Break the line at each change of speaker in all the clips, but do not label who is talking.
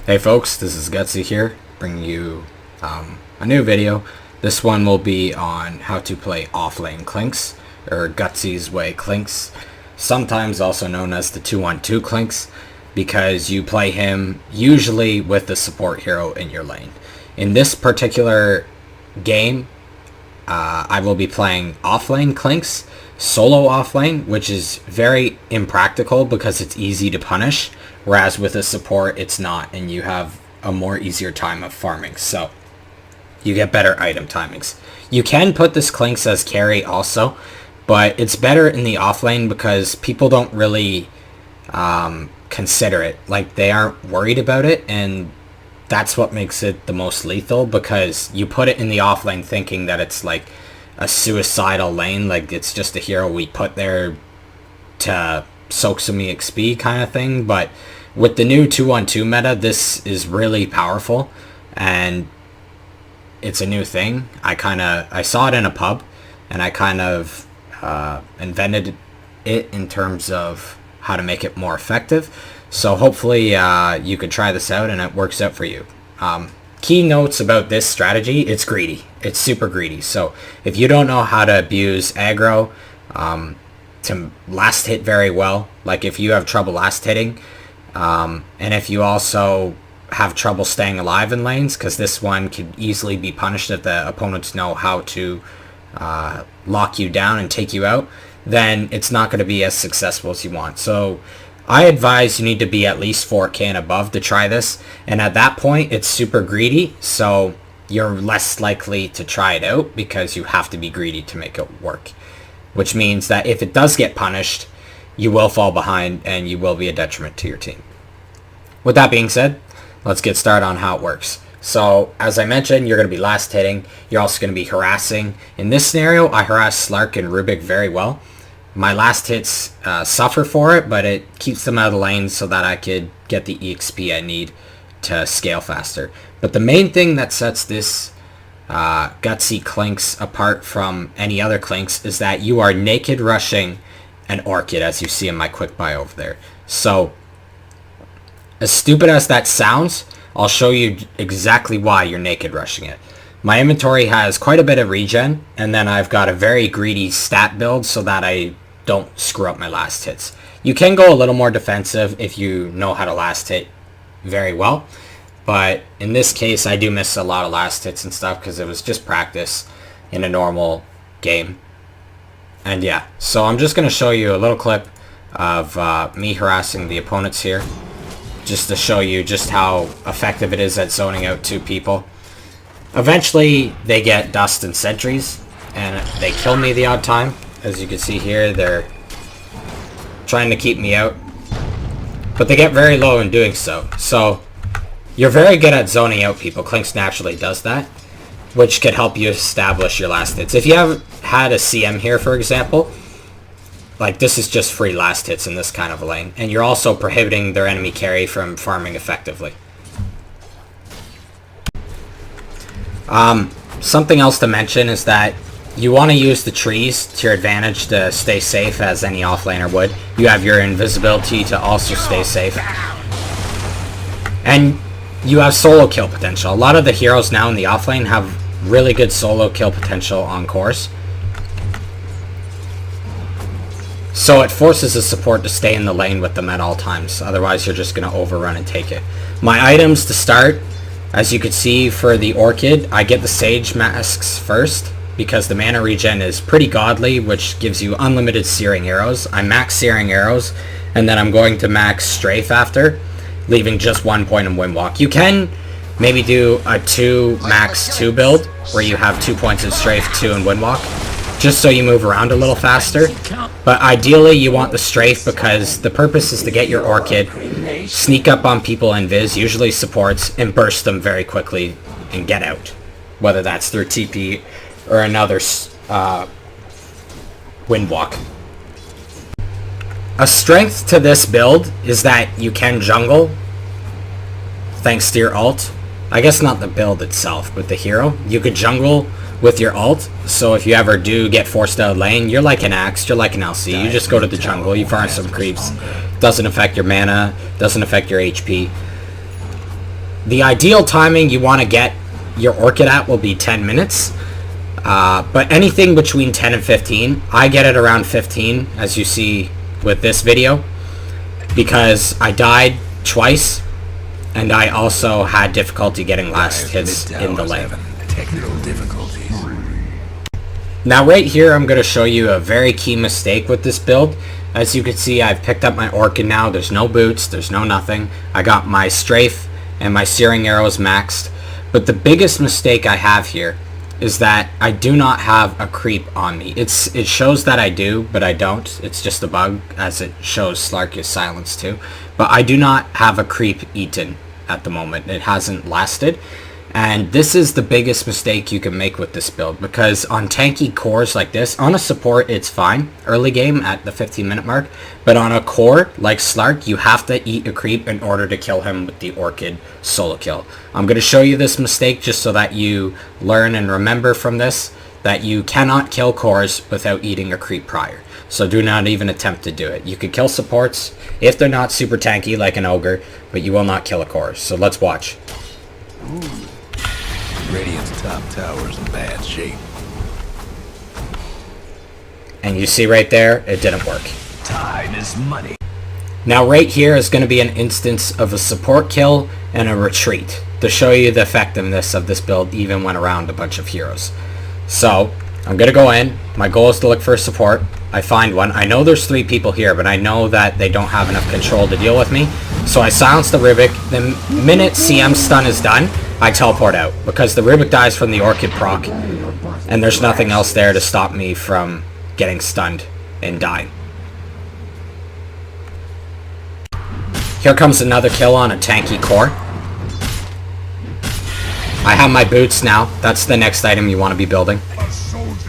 Hey folks, this is Gutsy here, bringing you a new video. This one will be on how to play Offlane Clinkz, or Gutsy's Way Clinkz, sometimes also known as the 2-on-2 Clinkz, because you play him usually with the support hero in your lane. In this particular game, I will be playing Offlane Clinkz, solo offlane, which is very impractical because it's easy to punish, whereas with a support it's not, and you have a more easier time of farming, so you get better item timings. You can put this Clinkz as carry also, but it's better in the offlane because people don't really consider it. Like, they aren't worried about it, and that's what makes it the most lethal, because you put it in the offlane thinking that it's like a suicidal lane, like it's just a hero we put there to soak some EXP kind of thing. But with the new 2-on-2 meta, this is really powerful, and it's a new thing. I saw it in a pub, and I kind of invented it in terms of how to make it more effective. So hopefully you could try this out and it works out for you. Key notes about this strategy: it's greedy. It's super greedy. So if you don't know how to abuse aggro to last hit very well, like if you have trouble last hitting, and if you also have trouble staying alive in lanes, because this one could easily be punished if the opponents know how to lock you down and take you out, then it's not going to be as successful as you want. So I advise you need to be at least 4k and above to try this, and at that point it's super greedy, so you're less likely to try it out because you have to be greedy to make it work, which means that if it does get punished, you will fall behind and you will be a detriment to your team. With that being said, let's get started on how it works. So as I mentioned, you're going to be last hitting, you're also going to be harassing. In this scenario, I harass Slark and Rubik very well. My last hits suffer for it, but it keeps them out of the lane so that I could get the EXP I need to scale faster. But the main thing that sets this Gutsy Clinkz apart from any other Clinkz is that you are naked rushing an Orchid, as you see in my quick buy over there. So, as stupid as that sounds, I'll show you exactly why you're naked rushing it. My inventory has quite a bit of regen, and then I've got a very greedy stat build so that I don't screw up my last hits. You can go a little more defensive if you know how to last hit very well, but in this case I do miss a lot of last hits and stuff because it was just practice in a normal game. And yeah, so I'm just going to show you a little clip of me harassing the opponents here, just to show you just how effective it is at zoning out two people. Eventually they get dust and sentries, and they kill me the odd time. As you can see here, they're trying to keep me out, but they get very low in doing so. So you're very good at zoning out people. Clinkz naturally does that, which could help you establish your last hits. If you have had a CM here, for example, like this is just free last hits in this kind of a lane, and you're also prohibiting their enemy carry from farming effectively. Something else to mention is that you want to use the trees to your advantage to stay safe, as any offlaner would. You have your invisibility to also stay safe, and you have solo kill potential. A lot of the heroes now in the offlane have really good solo kill potential on course, so it forces the support to stay in the lane with them at all times. Otherwise you're just going to overrun and take it. My items to start, as you can see for the Orchid, I get the Sage masks first because the mana regen is pretty godly, which gives you unlimited searing arrows. I max searing arrows, and then I'm going to max strafe after, leaving just 1 point in windwalk. You can maybe do a 2 max 2 build where you have 2 points in strafe, 2 in windwalk, just so you move around a little faster. But ideally you want the strafe because the purpose is to get your Orchid, sneak up on people in Viz, usually supports, and burst them very quickly and get out, whether that's through TP or another windwalk. A strength to this build is that you can jungle thanks to your ult. I guess not the build itself, but the hero. You could jungle with your ult, so if you ever do get forced out of lane, you're like an Axe, you're like an LC. You just go to the jungle, you farm some creeps. Doesn't affect your mana, doesn't affect your HP. The ideal timing you want to get your Orchid at will be 10 minutes. But anything between 10 and 15, I get it around 15, as you see with this video, because I died twice, and I also had difficulty getting last hits in the lane.
Technical difficulties.
Now right here, I'm going to show you a very key mistake with this build. As you can see, I've picked up my Orchid now. There's no boots, there's no nothing. I got my strafe and my searing arrows maxed. But the biggest mistake I have here is that I do not have a creep on me. It shows that I do, but I don't. It's just a bug, as it shows Slahsers silence too. But I do not have a creep eaten at the moment. It hasn't lasted. And this is the biggest mistake you can make with this build, because on tanky cores like this, on a support it's fine, early game at the 15-minute mark, but on a core like Slark, you have to eat a creep in order to kill him with the Orchid solo kill. I'm going to show you this mistake just so that you learn and remember from this that you cannot kill cores without eating a creep prior. So do not even attempt to do it. You could kill supports if they're not super tanky like an ogre, but you will not kill a core. So let's watch.
Ooh. Radiant's top tower's in bad shape.
And you see right there, it didn't work.
Time is money.
Now right here is going to be an instance of a support kill and a retreat to show you the effectiveness of this build even when around a bunch of heroes. So I'm going to go in. My goal is to look for a support. I find one. I know there's 3 people here, but I know that they don't have enough control to deal with me. So I silence the Rubik. The minute CM stun is done, I teleport out, because the Rubik dies from the Orchid proc, and there's nothing else there to stop me from getting stunned and dying. Here comes another kill on a tanky core. I have my boots now. That's the next item you want to be building.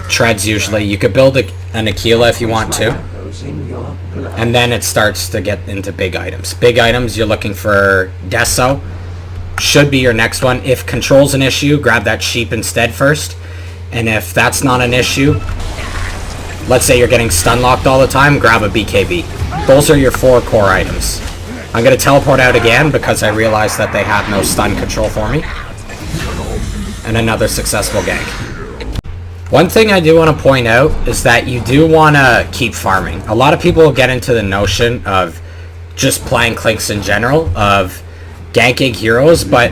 Treads usually. You could build an Aquila if you want to. And then it starts to get into big items. Big items, you're looking for Deso. Should be your next one. If control's an issue, grab that sheep instead first. And if that's not an issue, let's say you're getting stun locked all the time, grab a BKB. Those are your 4 core items. I'm going to teleport out again because I realized that they have no stun control for me. And another successful gank. One thing I do want to point out is that you do want to keep farming. A lot of people get into the notion of just playing Clinkz in general, of ganking heroes, but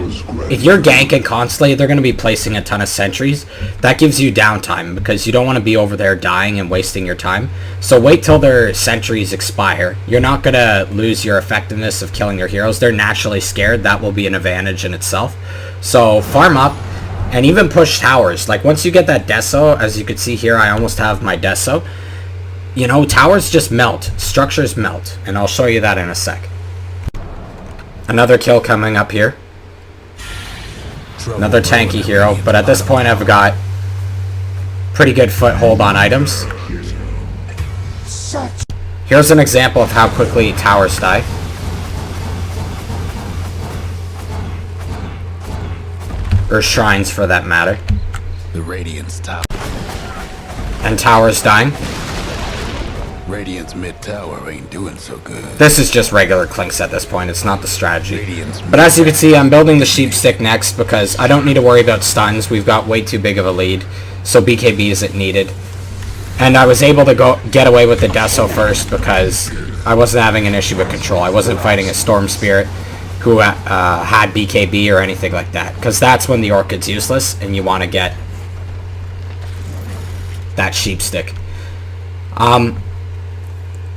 if you're ganking constantly, they're going to be placing a ton of sentries. That gives you downtime because you don't want to be over there dying and wasting your time. So wait till their sentries expire. You're not going to lose your effectiveness of killing your heroes. They're naturally scared. That will be an advantage in itself. So farm up and even push towers. Like once you get that Deso, as you can see here, I almost have my Deso. You know, towers just melt. Structures melt. And I'll show you that in a sec. Another kill coming up here. Another tanky hero, but at this point I've got pretty good foothold on items. Here's an example of how quickly towers die. Or shrines for that matter.
The Radiant's top.
And towers dying.
Radiant's mid tower ain't doing so good.
This is just regular Clinkz at this point, it's not the strategy. But as you can see, I'm building the sheep stick next because I don't need to worry about stuns. We've got way too big of a lead, so BKB isn't needed. And I was able to get away with the Deso first because I wasn't having an issue with control. I wasn't fighting a Storm Spirit who had BKB or anything like that, because that's when the Orchid's useless and you want to get that sheep stick.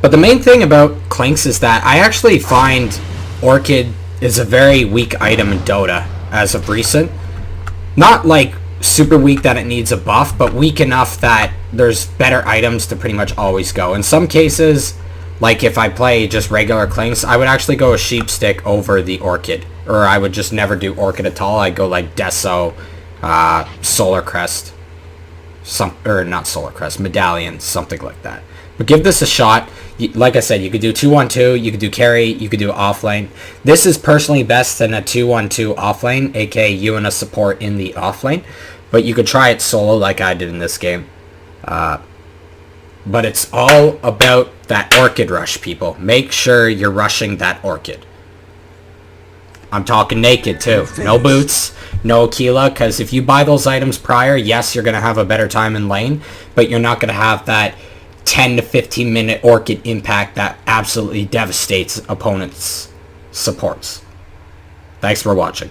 But the main thing about Clinkz is that I actually find Orchid is a very weak item in Dota as of recent. Not like super weak that it needs a buff, but weak enough that there's better items to pretty much always go. In some cases, like if I play just regular Clinkz, I would actually go a sheep stick over the Orchid. Or I would just never do Orchid at all. I'd go like Deso, Solar Crest, not Solar Crest, Medallion, something like that. But give this a shot. Like I said, you could do 2-1-2, you could do carry, you could do offlane. This is personally best in a 2-1-2 offlane, aka you and a support in the offlane. But you could try it solo like I did in this game. But it's all about that Orchid rush, people. Make sure you're rushing that Orchid. I'm talking naked too. No boots, no Aquila, because if you buy those items prior, yes, you're going to have a better time in lane, but you're not going to have that 10 to 15 minute Orchid impact that absolutely devastates opponents' supports. Thanks for watching.